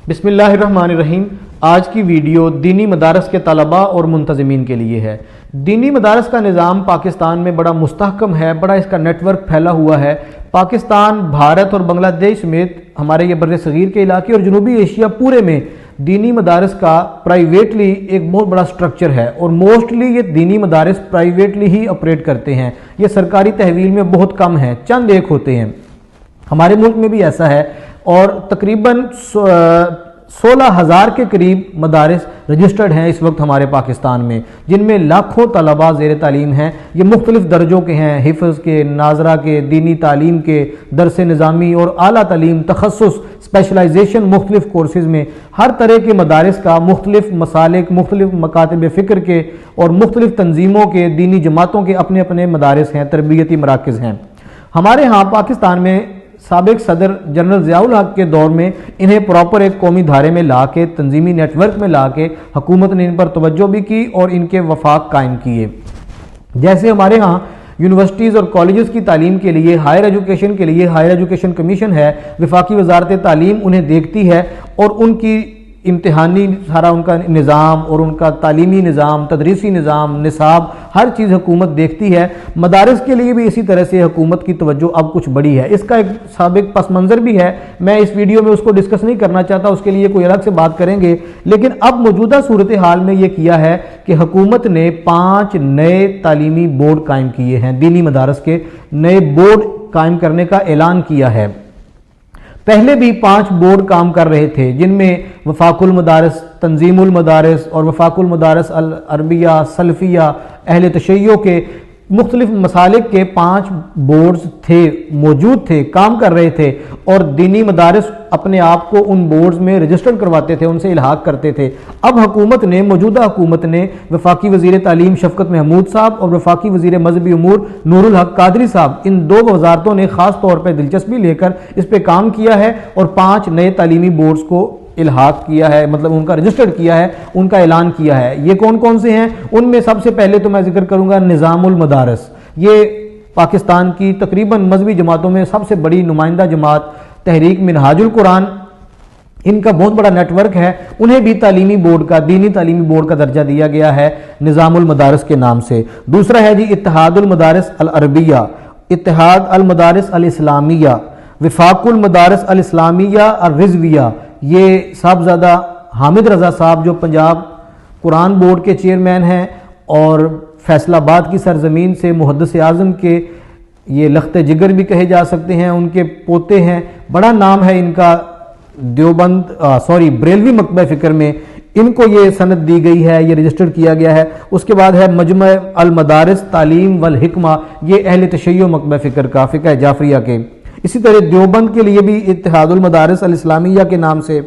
بسم اللہ الرحمن الرحیم۔ آج کی ویڈیو دینی مدارس کے طلباء اور منتظمین کے لیے ہے۔ دینی مدارس کا نظام پاکستان میں بڑا مستحکم ہے، بڑا اس کا نیٹ ورک پھیلا ہوا ہے۔ پاکستان، بھارت اور بنگلہ دیش سمیت ہمارے یہ بر صغیر کے علاقے اور جنوبی ایشیا پورے میں دینی مدارس کا پرائیویٹلی ایک بہت بڑا سٹرکچر ہے، اور موسٹلی یہ دینی مدارس پرائیویٹلی ہی آپریٹ کرتے ہیں۔ یہ سرکاری تحویل میں بہت کم ہیں، چند ایک ہوتے ہیں۔ ہمارے ملک میں بھی ایسا ہے، اور تقریباً 16,000 کے قریب مدارس رجسٹرڈ ہیں اس وقت ہمارے پاکستان میں، جن میں لاکھوں طلباء زیر تعلیم ہیں۔ یہ مختلف درجوں کے ہیں، حفظ کے، ناظرہ کے، دینی تعلیم کے، درس نظامی اور اعلیٰ تعلیم، تخصص، اسپیشلائزیشن، مختلف کورسز میں ہر طرح کے مدارس کا، مختلف مسالک، مختلف مکاتب فکر کے اور مختلف تنظیموں کے، دینی جماعتوں کے اپنے اپنے مدارس ہیں، تربیتی مراکز ہیں۔ ہمارے ہاں پاکستان میں سابق صدر جنرل ضیاء الحق کے دور میں انہیں پراپر ایک قومی دھارے میں لا کے، تنظیمی نیٹ ورک میں لا کے حکومت نے ان پر توجہ بھی کی اور ان کے وفاق قائم کیے۔ جیسے ہمارے ہاں یونیورسٹیز اور کالجز کی تعلیم کے لیے، ہائر ایجوکیشن کے لیے ہائر ایجوکیشن کمیشن ہے، وفاقی وزارت تعلیم انہیں دیکھتی ہے اور ان کی امتحانی سارا ان کا نظام اور ان کا تعلیمی نظام، تدریسی نظام، نصاب، ہر چیز حکومت دیکھتی ہے۔ مدارس کے لیے بھی اسی طرح سے حکومت کی توجہ اب کچھ بڑی ہے۔ اس کا ایک سابق پس منظر بھی ہے، میں اس ویڈیو میں اس کو ڈسکس نہیں کرنا چاہتا، اس کے لیے کوئی الگ سے بات کریں گے۔ لیکن اب موجودہ صورتحال میں یہ کیا ہے کہ حکومت نے 5 نئے تعلیمی بورڈ قائم کیے ہیں، دینی مدارس کے نئے بورڈ قائم کرنے کا اعلان کیا ہے۔ پہلے بھی 5 بورڈ کام کر رہے تھے، جن میں وفاق المدارس، تنظیم المدارس اور وفاق المدارس العربیہ، سلفیہ، اہل تشیع کے مختلف مسالک کے 5 بورڈز تھے، موجود تھے، کام کر رہے تھے، اور دینی مدارس اپنے آپ کو ان بورڈز میں رجسٹر کرواتے تھے، ان سے الحاق کرتے تھے۔ اب موجودہ حکومت نے وفاقی وزیر تعلیم شفقت محمود صاحب اور وفاقی وزیر مذہبی امور نور الحق قادری صاحب، ان 2 وزارتوں نے خاص طور پہ دلچسپی لے کر اس پہ کام کیا ہے اور 5 نئے تعلیمی بورڈز کو الحاق کیا ہے، مطلب ان کا رجسٹرڈ کیا ہے، ان کا اعلان کیا ہے۔ یہ کون کون سے ہیں؟ ان میں سب سے پہلے تو میں ذکر کروں گا نظام المدارس۔ یہ پاکستان کی تقریباً مذہبی جماعتوں میں سب سے بڑی نمائندہ جماعت تحریک منہاج القرآن، ان کا بہت بڑا نیٹ ورک ہے، انہیں بھی تعلیمی بورڈ کا، دینی تعلیمی بورڈ کا درجہ دیا گیا ہے نظام المدارس کے نام سے۔ دوسرا ہے جی اتحاد المدارس العربیہ، اتحاد المدارس الاسلامیہ، وفاق المدارس الاسلامیہ الرضویہ۔ یہ صاحبزادہ حامد رضا صاحب جو پنجاب قرآن بورڈ کے چیئرمین ہیں اور فیصل آباد کی سرزمین سے محدث اعظم کے یہ لخت جگر بھی کہے جا سکتے ہیں، ان کے پوتے ہیں، بڑا نام ہے ان کا بریلوی مکتبہ فکر میں ان کو یہ سند دی گئی ہے، یہ رجسٹر کیا گیا ہے۔ اس کے بعد ہے مجمع المدارس تعلیم والحکمہ، یہ اہل تشیع مکتبہ فکر کا، فقہ جعفریہ کے۔ اسی طرح دیوبند کے لیے بھی اتحاد المدارس الاسلامیہ کے نام سے۔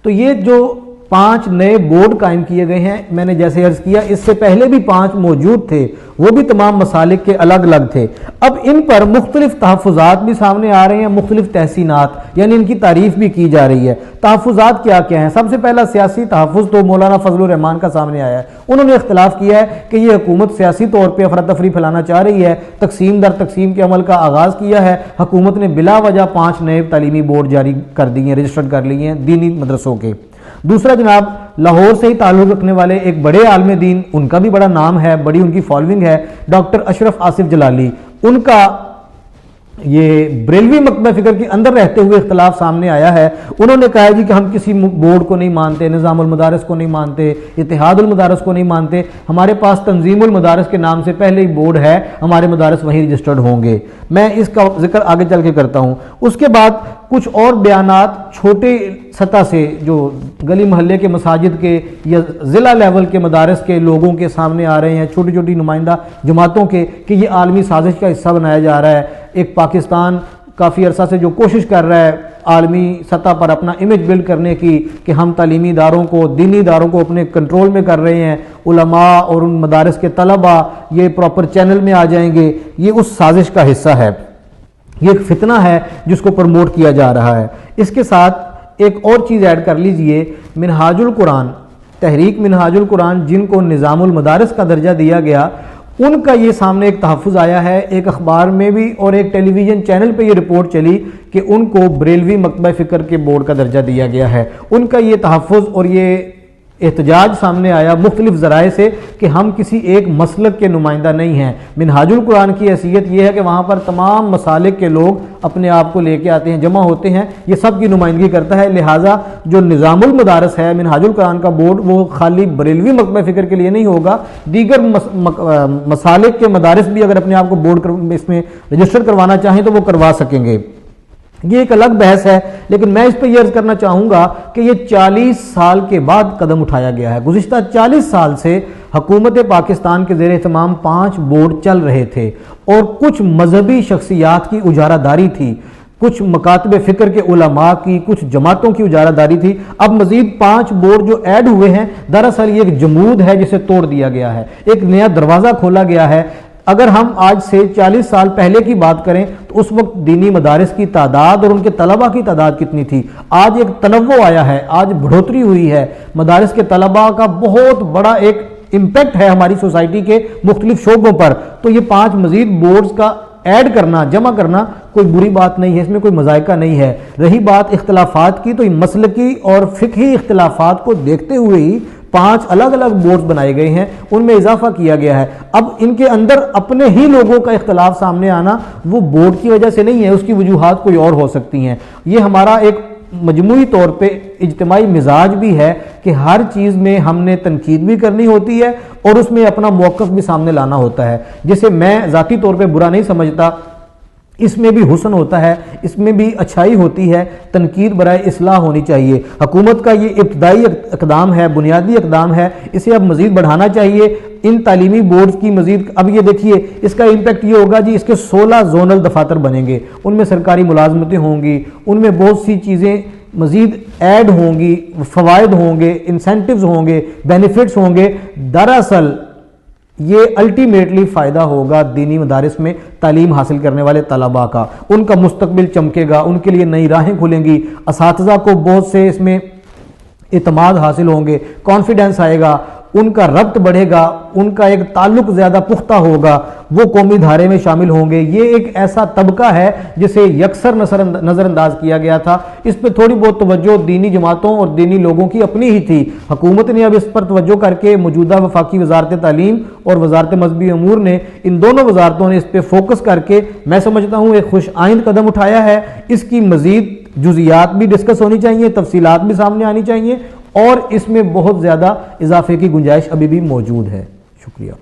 تو یہ جو 5 نئے بورڈ قائم کیے گئے ہیں، میں نے جیسے عرض کیا اس سے پہلے بھی 5 موجود تھے، وہ بھی تمام مسالک کے الگ الگ تھے۔ اب ان پر مختلف تحفظات بھی سامنے آ رہے ہیں، مختلف تحسینات، یعنی ان کی تعریف بھی کی جا رہی ہے۔ تحفظات کیا کیا ہیں؟ سب سے پہلا سیاسی تحفظ تو مولانا فضل الرحمان کا سامنے آیا ہے۔ انہوں نے اختلاف کیا ہے کہ یہ حکومت سیاسی طور پہ افراتفری پھیلانا چاہ رہی ہے، تقسیم در تقسیم کے عمل کا آغاز کیا ہے۔ حکومت نے بلا وجہ 5 نئے تعلیمی بورڈ جاری کر دیے ہیں، رجسٹرڈ کر لیے ہیں دینی مدرسوں کے۔ دوسرا جناب لاہور سے ہی تعلق رکھنے والے ایک بڑے عالم دین، ان کا بھی بڑا نام ہے، بڑی ان کی فالوئنگ ہے، ڈاکٹر اشرف آصف جلالی۔ ان کا یہ بریلوی مکتبہ فکر کے اندر رہتے ہوئے اختلاف سامنے آیا ہے۔ انہوں نے کہا جی کہ ہم کسی بورڈ کو نہیں مانتے، نظام المدارس کو نہیں مانتے، اتحاد المدارس کو نہیں مانتے، ہمارے پاس تنظیم المدارس کے نام سے پہلے ہی بورڈ ہے، ہمارے مدارس وہیں رجسٹرڈ ہوں گے۔ میں اس کا ذکر آگے چل کے کرتا ہوں۔ اس کے بعد کچھ اور بیانات چھوٹے سطح سے جو گلی محلے کے مساجد کے یا ضلع لیول کے مدارس کے لوگوں کے سامنے آ رہے ہیں، چھوٹی چھوٹی نمائندہ جماعتوں کے، کہ یہ عالمی سازش کا حصہ بنایا جا رہا ہے۔ ایک پاکستان کافی عرصہ سے جو کوشش کر رہا ہے عالمی سطح پر اپنا امیج بلڈ کرنے کی کہ ہم تعلیمی اداروں کو، دینی اداروں کو اپنے کنٹرول میں کر رہے ہیں، علماء اور ان مدارس کے طلباء یہ پراپر چینل میں آ جائیں گے، یہ اس سازش کا حصہ ہے۔ یہ ایک فتنہ ہے جس کو پروموٹ کیا جا رہا ہے۔ اس کے ساتھ ایک اور چیز ایڈ کر لیجئے، منہاج القرآن، تحریک منہاج القرآن جن کو نظام المدارس کا درجہ دیا گیا، ان کا یہ سامنے ایک تحفظ آیا ہے، ایک اخبار میں بھی اور ایک ٹیلی ویژن چینل پہ یہ رپورٹ چلی کہ ان کو بریلوی مکتبہ فکر کے بورڈ کا درجہ دیا گیا ہے۔ ان کا یہ تحفظ اور یہ احتجاج سامنے آیا مختلف ذرائع سے کہ ہم کسی ایک مسلک کے نمائندہ نہیں ہیں۔ منہاج القرآن کی حیثیت یہ ہے کہ وہاں پر تمام مسالک کے لوگ اپنے آپ کو لے کے آتے ہیں، جمع ہوتے ہیں، یہ سب کی نمائندگی کرتا ہے، لہٰذا جو نظام المدارس ہے منہاج القرآن کا بورڈ وہ خالی بریلوی مکتبہ فکر کے لیے نہیں ہوگا، دیگر مسالک کے مدارس بھی اگر اپنے آپ کو بورڈ اس میں رجسٹر کروانا چاہیں تو وہ کروا سکیں گے۔ یہ ایک الگ بحث ہے، لیکن میں اس پہ یہ عرض کرنا چاہوں گا کہ یہ 40 سال کے بعد قدم اٹھایا گیا ہے۔ گزشتہ 40 سال سے حکومت پاکستان کے زیر اہتمام 5 بورڈ چل رہے تھے اور کچھ مذہبی شخصیات کی اجارہ داری تھی، کچھ مکاتب فکر کے علماء کی، کچھ جماعتوں کی اجارہ داری تھی۔ اب مزید 5 بورڈ جو ایڈ ہوئے ہیں، دراصل یہ ایک جمود ہے جسے توڑ دیا گیا ہے، ایک نیا دروازہ کھولا گیا ہے۔ اگر ہم آج سے 40 سال پہلے کی بات کریں تو اس وقت دینی مدارس کی تعداد اور ان کے طلباء کی تعداد کتنی تھی؟ آج ایک تنوع آیا ہے، آج بڑھوتری ہوئی ہے، مدارس کے طلباء کا بہت بڑا ایک امپیکٹ ہے ہماری سوسائٹی کے مختلف شعبوں پر۔ تو یہ 5 مزید بورڈز کا ایڈ کرنا، جمع کرنا کوئی بری بات نہیں ہے، اس میں کوئی مذائقہ نہیں ہے۔ رہی بات اختلافات کی، تو مسلکی اور فقہی اختلافات کو دیکھتے ہوئے ہی 5 الگ الگ بورڈز بنائے گئے ہیں، ان میں اضافہ کیا گیا ہے۔ اب ان کے اندر اپنے ہی لوگوں کا اختلاف سامنے آنا وہ بورڈ کی وجہ سے نہیں ہے، اس کی وجوہات کوئی اور ہو سکتی ہیں۔ یہ ہمارا ایک مجموعی طور پہ اجتماعی مزاج بھی ہے کہ ہر چیز میں ہم نے تنقید بھی کرنی ہوتی ہے اور اس میں اپنا موقف بھی سامنے لانا ہوتا ہے، جسے میں ذاتی طور پہ برا نہیں سمجھتا۔ اس میں بھی حسن ہوتا ہے، اس میں بھی اچھائی ہوتی ہے، تنقید برائے اصلاح ہونی چاہیے۔ حکومت کا یہ ابتدائی اقدام ہے، بنیادی اقدام ہے، اسے اب مزید بڑھانا چاہیے۔ ان تعلیمی بورڈز کی مزید، اب یہ دیکھیے اس کا امپیکٹ یہ ہوگا جی، اس کے 16 زونل دفاتر بنیں گے، ان میں سرکاری ملازمتیں ہوں گی، ان میں بہت سی چیزیں مزید ایڈ ہوں گی، فوائد ہوں گے، انسینٹیوز ہوں گے، بینیفٹس ہوں گے۔ دراصل یہ الٹیمیٹلی فائدہ ہوگا دینی مدارس میں تعلیم حاصل کرنے والے طلباء کا، ان کا مستقبل چمکے گا، ان کے لیے نئی راہیں کھلیں گی، اساتذہ کو بہت سے اس میں اعتماد حاصل ہوں گے، کانفیڈنس آئے گا، ان کا ربط بڑھے گا، ان کا ایک تعلق زیادہ پختہ ہوگا، وہ قومی دھارے میں شامل ہوں گے۔ یہ ایک ایسا طبقہ ہے جسے یکسر نظر انداز کیا گیا تھا، اس پہ تھوڑی بہت توجہ دینی جماعتوں اور دینی لوگوں کی اپنی ہی تھی۔ حکومت نے اب اس پر توجہ کر کے موجودہ وفاقی وزارت تعلیم اور وزارت مذہبی امور نے، ان دونوں وزارتوں نے اس پہ فوکس کر کے میں سمجھتا ہوں ایک خوش آئند قدم اٹھایا ہے۔ اس کی مزید جزیات بھی ڈسکس ہونی چاہیے، تفصیلات بھی سامنے آنی چاہیے، اور اس میں بہت زیادہ اضافے کی گنجائش ابھی بھی موجود ہے۔ شکریہ۔